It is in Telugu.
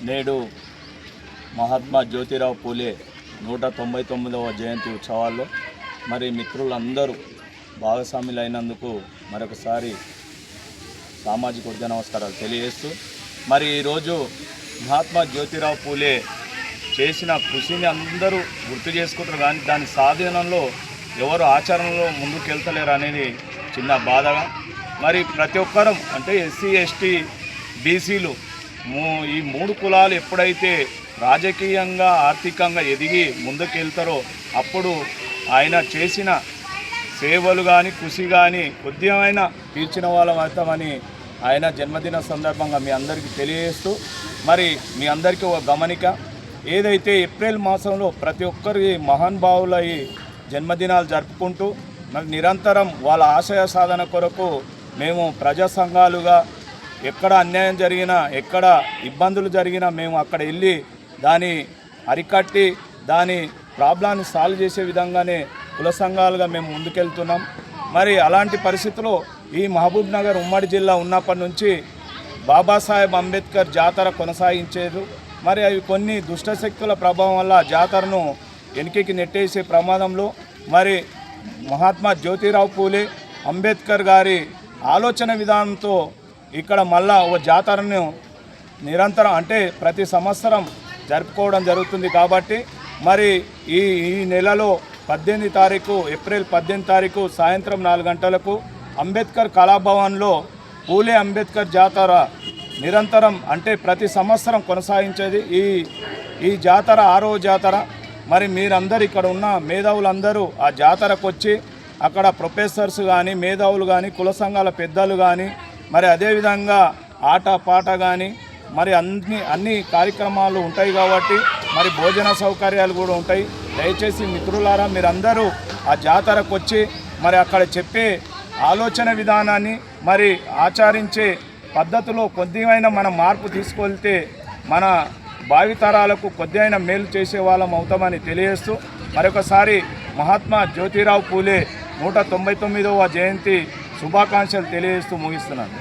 నేడు మహాత్మా జ్యోతిరావు పూలే 199వ జయంతి ఉత్సవాల్లో మరి మిత్రులందరూ భాగస్వాములైనందుకు మరొకసారి సామాజిక వర్గ నమస్కారాలు తెలియజేస్తూ మరి ఈరోజు మహాత్మా జ్యోతిరావు పూలే చేసిన కృషిని అందరూ గుర్తు చేసుకుంటారు, కానీ దాని సాధనంలో ఎవరు ఆచరణలో ముందుకెళ్తలేరు అనేది చిన్న బాధగా. మరి ప్రతి ఒక్కరం అంటే ఎస్సీ ఎస్టీ బీసీలు ఈ మూడు కులాలు ఎప్పుడైతే రాజకీయంగా ఆర్థికంగా ఎదిగి ముందుకెళ్తారో అప్పుడు ఆయన చేసిన సేవలు కానీ కృషి కానీ కొద్దిగా తీర్చిన వాళ్ళం అవుతామని ఆయన జన్మదిన సందర్భంగా మీ అందరికీ తెలియజేస్తూ, మరి మీ అందరికీ ఒక గమనిక, ఏదైతే ఏప్రిల్ మాసంలో ప్రతి ఒక్కరి మహానుభావుల ఈ జన్మదినాలు జరుపుకుంటూ మరి నిరంతరం వాళ్ళ ఆశయ సాధన కొరకు మేము ప్రజా సంఘాలుగా ఎక్కడ అన్యాయం జరిగినా ఎక్కడ ఇబ్బందులు జరిగినా మేము అక్కడ వెళ్ళి దాన్ని అరికట్టి దాని ప్రాబ్లాన్ని సాల్వ్ చేసే విధంగానే కుల సంఘాలుగా మేము ముందుకెళ్తున్నాం. మరి అలాంటి పరిస్థితుల్లో ఈ మహబూబ్ నగర్ ఉమ్మడి జిల్లా ఉన్నప్పటి నుంచి బాబాసాహెబ్ అంబేద్కర్ జాతర కొనసాగించేది. మరి అవి కొన్ని దుష్టశక్తుల ప్రభావం వల్ల జాతరను వెనుకకి నెట్టేసే ప్రమాదంలో మరి మహాత్మా జ్యోతిరావు పూలే అంబేద్కర్ గారి ఆలోచన విధానంతో ఇక్కడ మళ్ళా ఒక జాతరను నిరంతరం అంటే ప్రతి సంవత్సరం జరుపుకోవడం జరుగుతుంది. కాబట్టి మరి ఈ నెలలో 18 తారీఖు ఏప్రిల్ 18 తారీఖు సాయంత్రం 4 గంటలకు అంబేద్కర్ కళాభవన్లో పూలే అంబేద్కర్ జాతర నిరంతరం అంటే ప్రతి సంవత్సరం కొనసాగించేది ఈ జాతర 6వ జాతర. మరి మీరందరూ ఇక్కడ ఉన్న మేధావులందరూ ఆ జాతరకు వచ్చి అక్కడ ప్రొఫెసర్స్ కానీ మేధావులు కానీ కుల సంఘాల పెద్దలు కానీ మరి అదేవిధంగా ఆట పాట కానీ మరి అన్ని కార్యక్రమాలు ఉంటాయి కాబట్టి మరి భోజన సౌకర్యాలు కూడా ఉంటాయి. దయచేసి మిత్రులారా మీరందరూ ఆ జాతరకు వచ్చి మరి అక్కడ చెప్పే ఆలోచన విధానాన్ని మరి ఆచరించే పద్ధతిలో కొద్దిగా మన మార్పు తీసుకెళ్తే మన భావితరాలకు కొద్దిగా మేలు చేసే వాళ్ళం అవుతామని తెలియజేస్తూ మరొకసారి మహాత్మా జ్యోతిరావు పూలే 199వ జయంతి శుభాకాంక్షలు తెలియజేస్తూ ముగిస్తున్నాను.